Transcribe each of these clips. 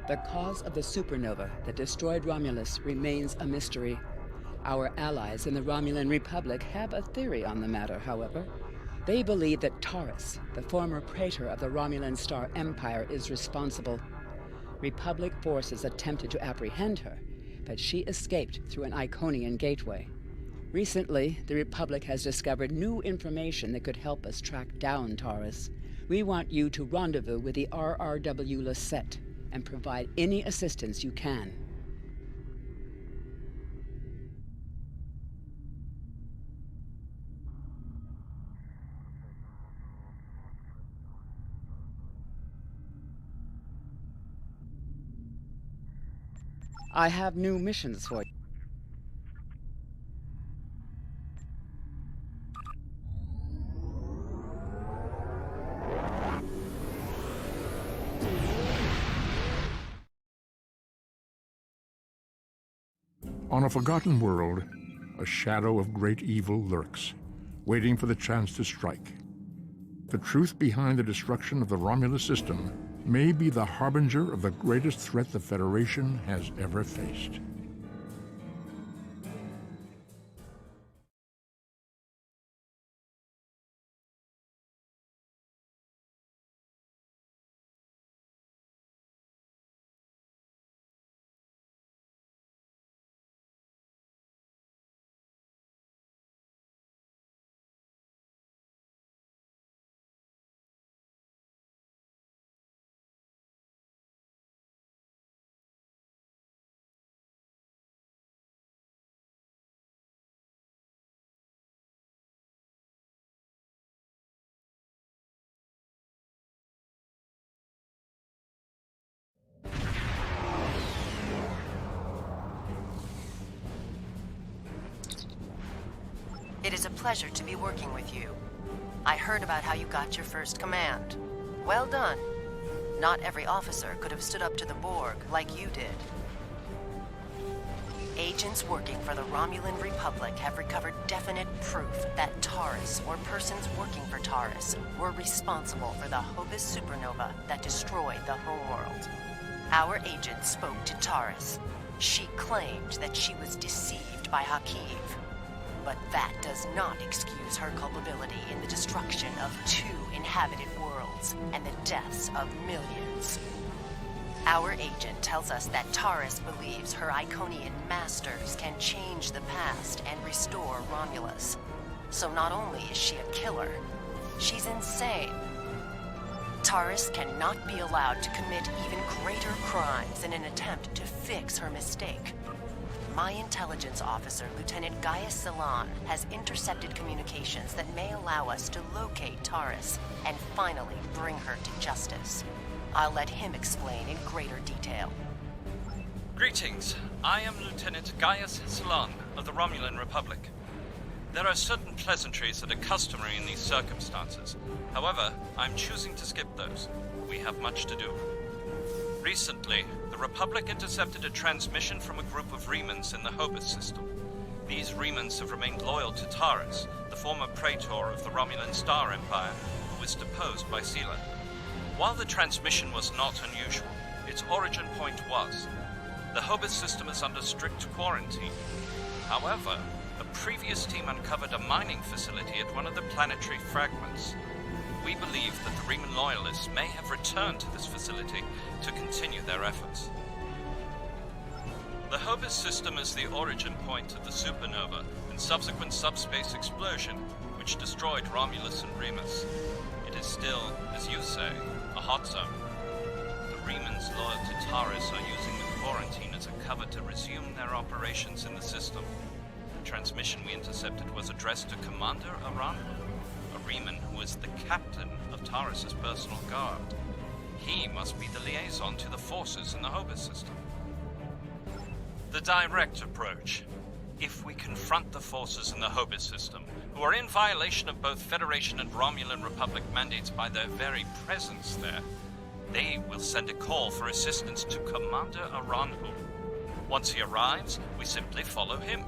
The cause of the supernova that destroyed Romulus remains a mystery. Our allies in the Romulan Republic have a theory on the matter, however. They believe that Taris, the former praetor of the Romulan Star Empire, is responsible. Republic forces attempted to apprehend her, but she escaped through an Iconian gateway. Recently, the Republic has discovered new information that could help us track down Taris. We want you to rendezvous with the I.R.W. Lisette and provide any assistance you can. I have new missions for you. On a forgotten world, a shadow of great evil lurks, waiting for the chance to strike. The truth behind the destruction of the Romulus system may be the harbinger of the greatest threat the Federation has ever faced. It is a pleasure to be working with you. I heard about how you got your first command. Well done. Not every officer could have stood up to the Borg like you did. Agents working for the Romulan Republic have recovered definite proof that Taris, or persons working for Taris, were responsible for the Hobus supernova that destroyed the homeworld. Our agent spoke to Taris. She claimed that she was deceived by Hakiv. But that does not excuse her culpability in the destruction of 2 inhabited worlds and the deaths of millions. Our agent tells us that Taris believes her Iconian masters can change the past and restore Romulus. So not only is she a killer, she's insane. Taris cannot be allowed to commit even greater crimes in an attempt to fix her mistake. My intelligence officer, Lieutenant Gaius Silan, has intercepted communications that may allow us to locate Taris and finally bring her to justice. I'll let him explain in greater detail. Greetings. I am Lieutenant Gaius Silan of the Romulan Republic. There are certain pleasantries that are customary in these circumstances. However, I'm choosing to skip those. We have much to do. Recently, the Republic intercepted a transmission from a group of Remans in the Hobus system. These Remans have remained loyal to Taris, the former praetor of the Romulan Star Empire, who was deposed by Sela. While the transmission was not unusual, its origin point was. The Hobus system is under strict quarantine. However, a previous team uncovered a mining facility at one of the planetary fragments. We believe that the Reman loyalists may have returned to this facility to continue their efforts. The Hobus system is the origin point of the supernova and subsequent subspace explosion, which destroyed Romulus and Remus. It is still, as you say, a hot zone. The Remans loyal to Taris are using the quarantine as a cover to resume their operations in the system. The transmission we intercepted was addressed to Commander I.R.W, a Reman who is the captain of Taris' personal guard. He must be the liaison to the forces in the Hobus system. The direct approach. If we confront the forces in the Hobus system, who are in violation of both Federation and Romulan Republic mandates by their very presence there, they will send a call for assistance to Commander I.R.W. Once he arrives, we simply follow him.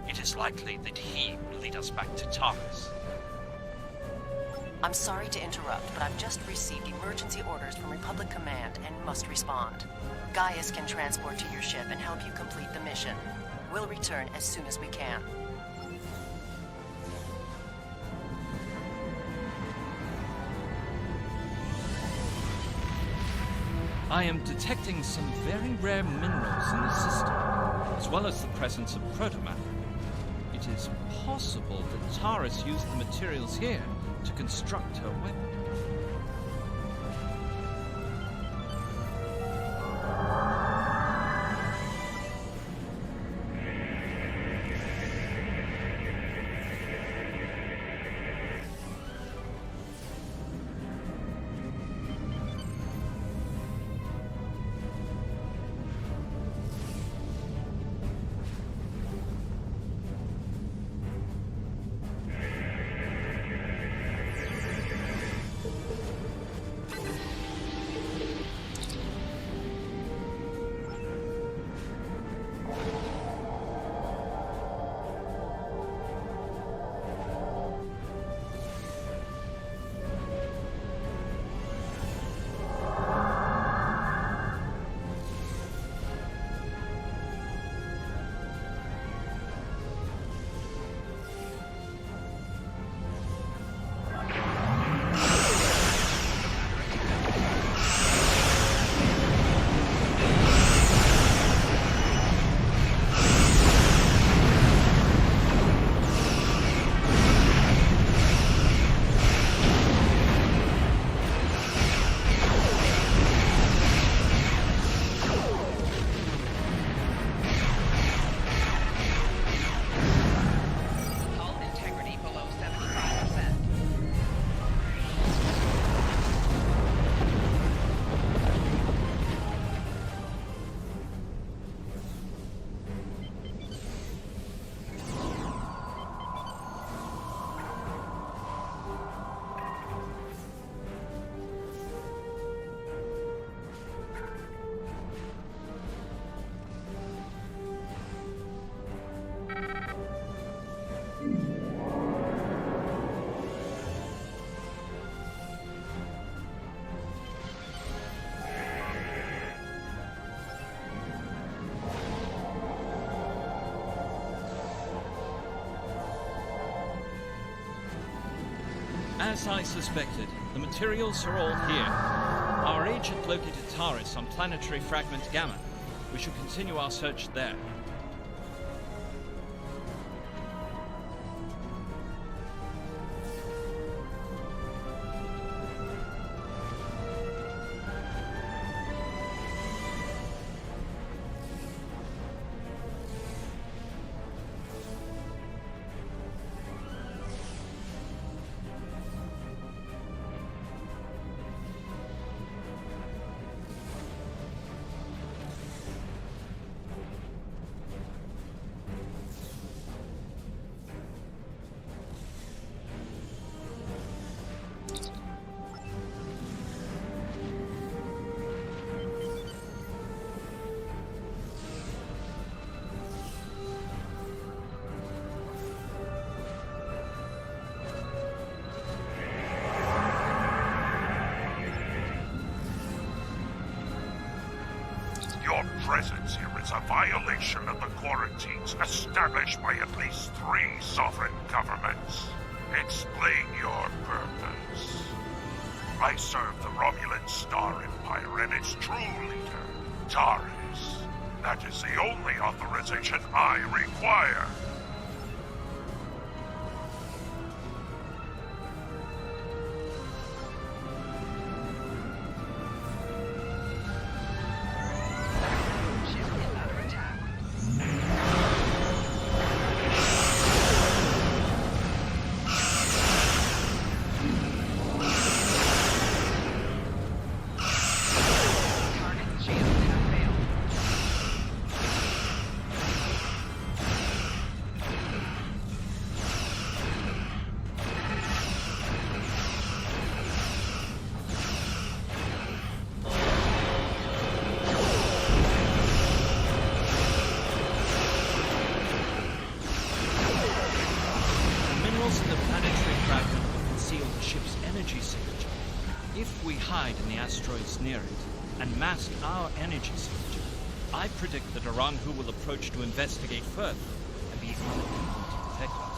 It is likely that he will lead us back to Taris. I'm sorry to interrupt, but I've just received emergency orders from Republic Command and must respond. Gaius can transport to your ship and help you complete the mission. We'll return as soon as we can. I am detecting some very rare minerals in the system, as well as the presence of protomatter. It is possible that Taris used the materials here to construct her weapon. As I suspected, the materials are all here. Our agent located Taris on planetary fragment Gamma. We should continue our search there. Your presence here is a violation of the quarantines established by at least 3 sovereign governments. Explain your purpose. I serve the Romulan Star Empire and its true leader, Taris. That is the only authorization I require. us near it and mask our energy signature, I predict that Aranhu will approach to investigate further and be unable to detect us.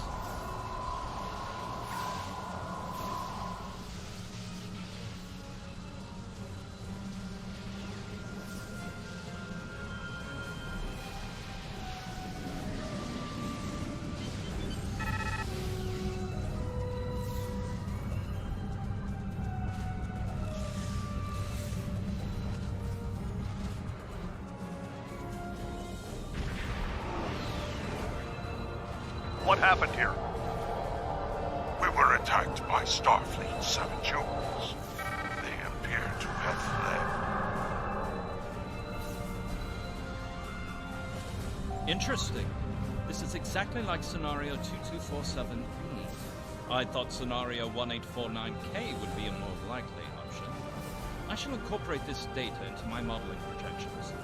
What happened here? We were attacked by Starfleet's savage humans. They appear to have fled. Interesting. This is exactly like Scenario 2247E. I thought Scenario 1849K would be a more likely option. I shall incorporate this data into my modeling projections.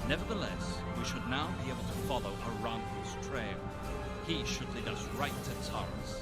Nevertheless, we should now be able to follow Aranhu's trail. He should lead us right to Taris.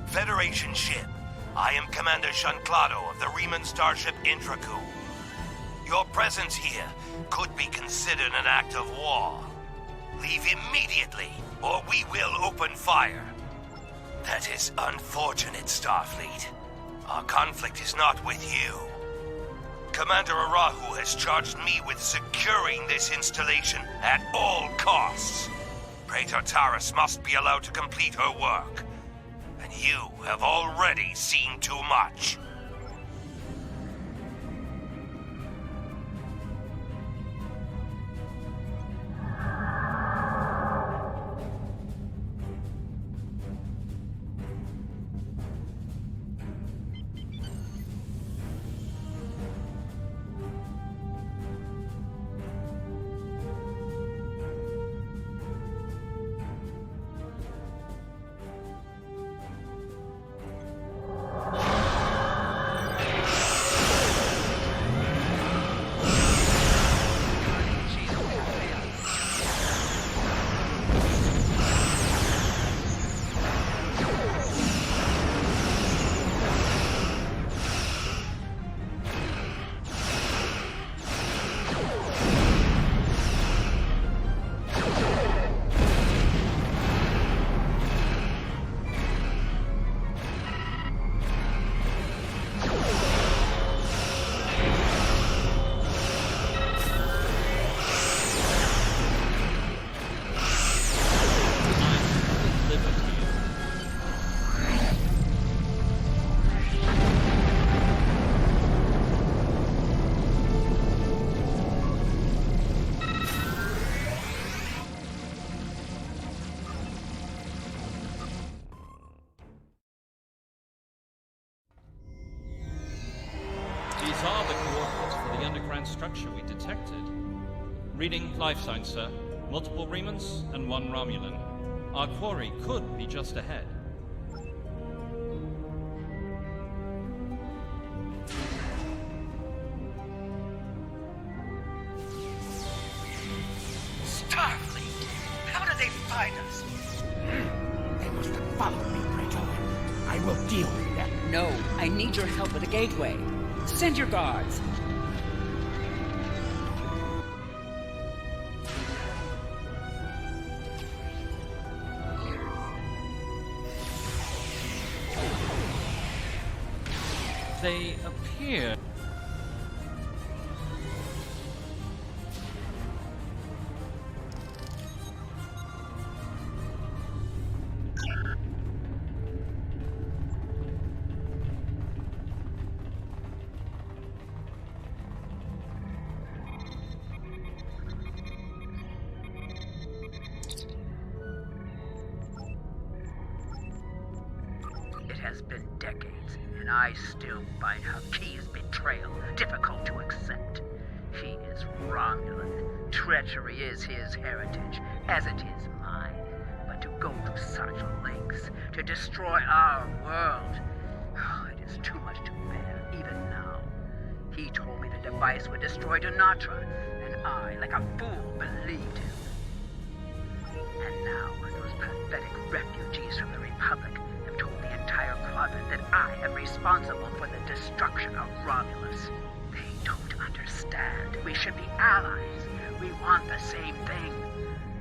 Federation ship. I am Commander Shanclado of the Riemann starship Intraku. Your presence here could be considered an act of war. Leave immediately, or we will open fire. That is unfortunate, Starfleet. Our conflict is not with you. Commander Arahu has charged me with securing this installation at all costs. Praetor Taris must be allowed to complete her work. And you have already seen too much. These are the coordinates for the underground structure we detected. Reading life signs, sir. Multiple Riemans and one Romulan. Our quarry could be just ahead. Starfleet! How did they find us? They must have followed me, Praetor. I will deal No, I need your help with the gateway. Send your guards. They appear... It has been decades, and I still find Haki's betrayal difficult to accept. He is Romulan. Treachery is his heritage, as it is mine. But to go to such lengths to destroy our world, it is too much to bear, even now. He told me the device would destroy Donatra, and I, like a fool, believed him. And now, those pathetic refugees from the Republic have told the entire quadrant that I am responsible for the destruction of Romulus. They don't understand. We should be allies. We want the same thing.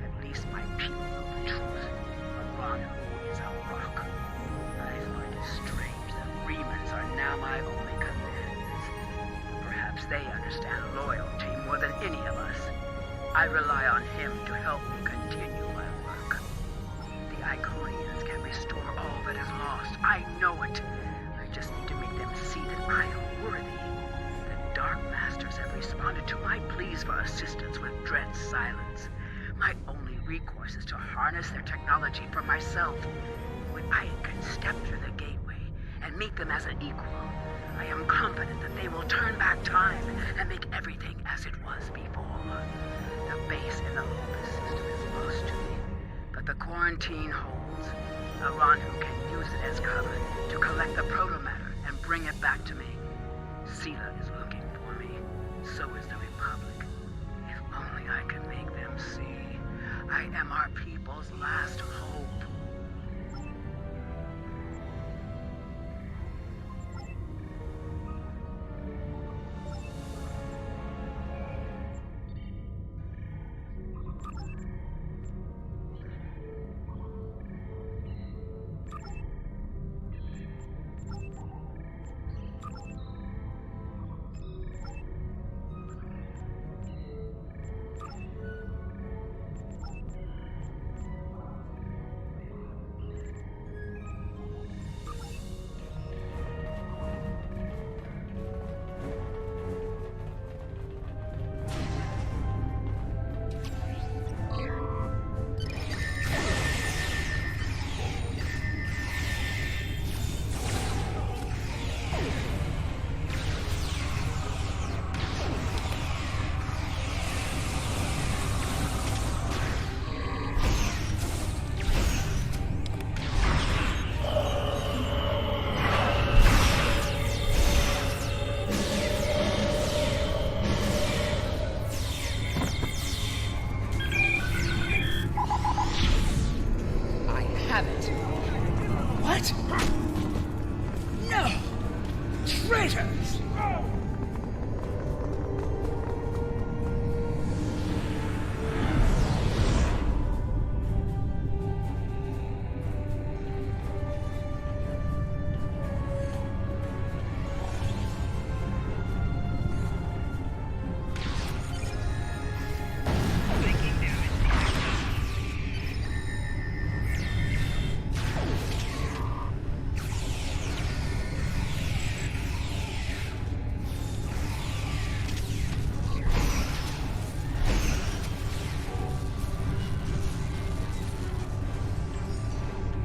At least my people know the truth. Iran is a rock. I find it strange that Remans are now my only companions. Perhaps they understand loyalty more than any of us. I rely on him to help me continue my work. The Iconians can restore all that is lost. I know it. I just need to make them see that I am worthy. The Dark Masters have responded to my pleas for assistance with dread silence. My only recourse is to harness their technology for myself. When I can step through the gateway and meet them as an equal, I am confident that they will turn back time and make everything as it was before. The base in the Opus system is lost to me, but the quarantine holds. Aranhu can use it as cover to collect the protomatter and bring it back to me. Sela is looking for me. So is the Republic. If only I can make them see. I am our people's last hope.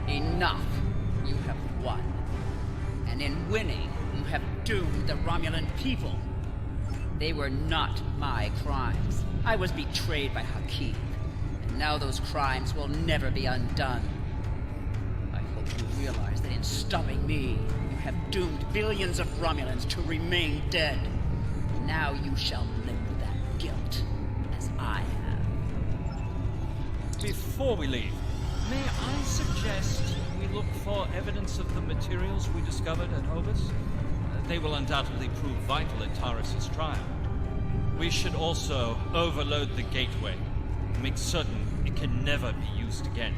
Enough. You have won. And in winning, you have doomed the Romulan people. They were not my crimes. I was betrayed by Haki. And now those crimes will never be undone. I hope you realize that in stopping me, you have doomed billions of Romulans to remain dead. Now you shall live with that guilt, as I have. Before we leave, may I suggest we look for evidence of the materials we discovered at Hobus. They will undoubtedly prove vital at Taris' trial. We should also overload the gateway, make certain it can never be used again.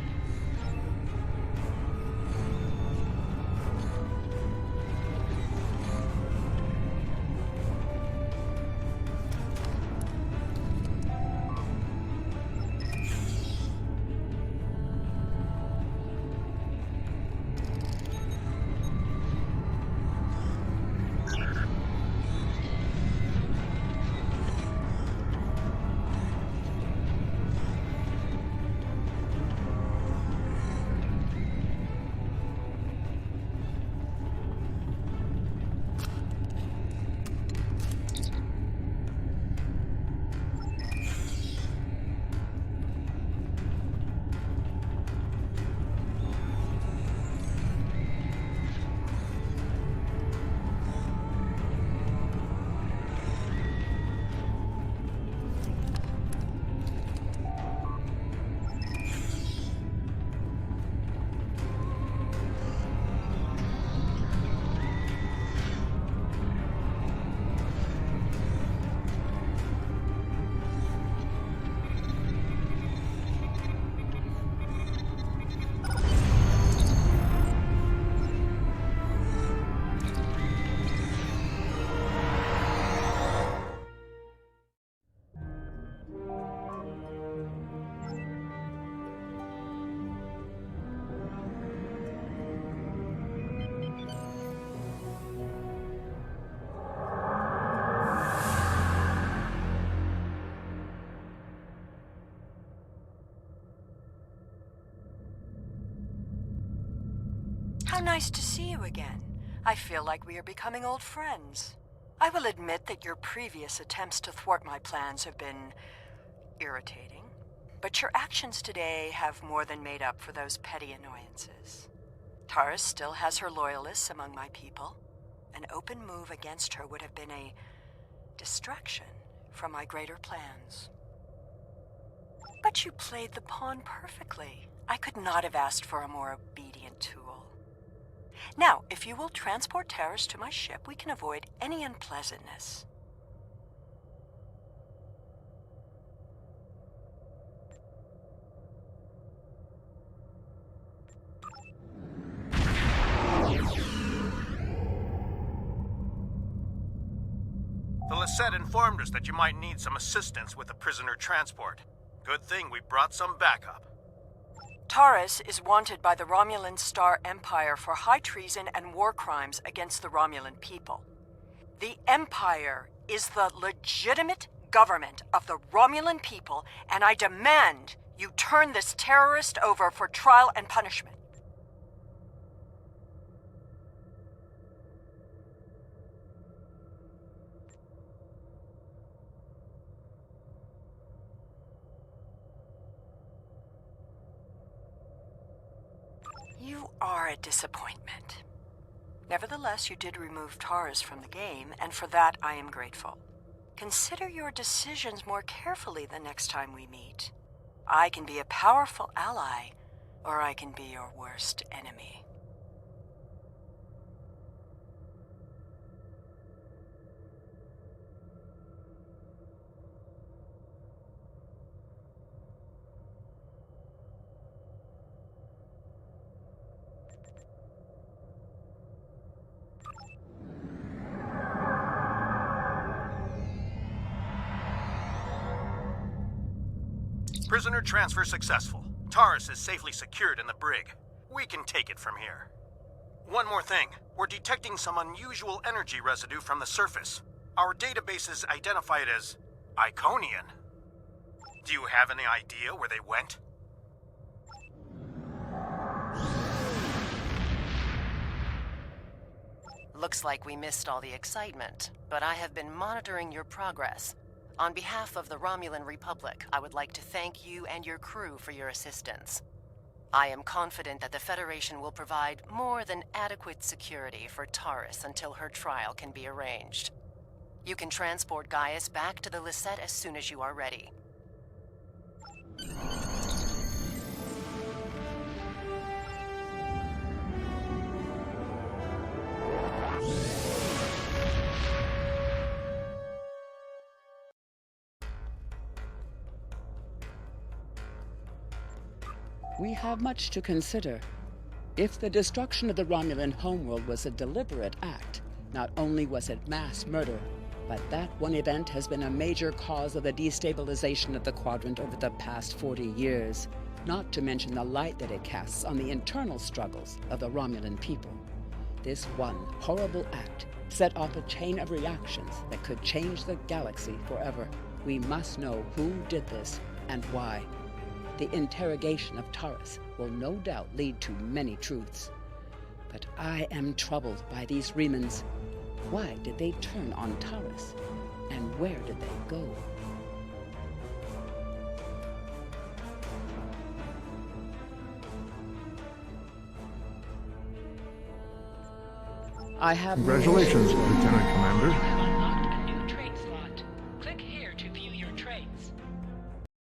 How nice to see you again. I feel like we are becoming old friends. I will admit that your previous attempts to thwart my plans have been irritating, but your actions today have more than made up for those petty annoyances. Taris still has her loyalists among my people. An open move against her would have been a distraction from my greater plans. But you played the pawn perfectly. I could not have asked for a more obedient tool. Now, if you will transport Taris to my ship, we can avoid any unpleasantness. The Lisette informed us that you might need some assistance with the prisoner transport. Good thing we brought some backup. Taris is wanted by the Romulan Star Empire for high treason and war crimes against the Romulan people. The Empire is the legitimate government of the Romulan people, and I demand you turn this terrorist over for trial and punishment. You are a disappointment. Nevertheless, you did remove Taris from the game, and for that I am grateful. Consider your decisions more carefully the next time we meet. I can be a powerful ally, or I can be your worst enemy. Prisoner transfer successful. Taris is safely secured in the brig. We can take it from here. One more thing. We're detecting some unusual energy residue from the surface. Our databases identify it as Iconian. Do you have any idea where they went? Looks like we missed all the excitement, but I have been monitoring your progress. On behalf of the Romulan Republic, I would like to thank you and your crew for your assistance. I am confident that the Federation will provide more than adequate security for Taris until her trial can be arranged. You can transport Gaius back to the Lisette as soon as you are ready. We have much to consider. If the destruction of the Romulan homeworld was a deliberate act, not only was it mass murder, but that one event has been a major cause of the destabilization of the Quadrant over the past 40 years, not to mention the light that it casts on the internal struggles of the Romulan people. This one horrible act set off a chain of reactions that could change the galaxy forever. We must know who did this and why. The interrogation of Taris will no doubt lead to many truths. But I am troubled by these Remans. Why did they turn on Taris? And where did they go? I have Congratulations, Lieutenant Commander.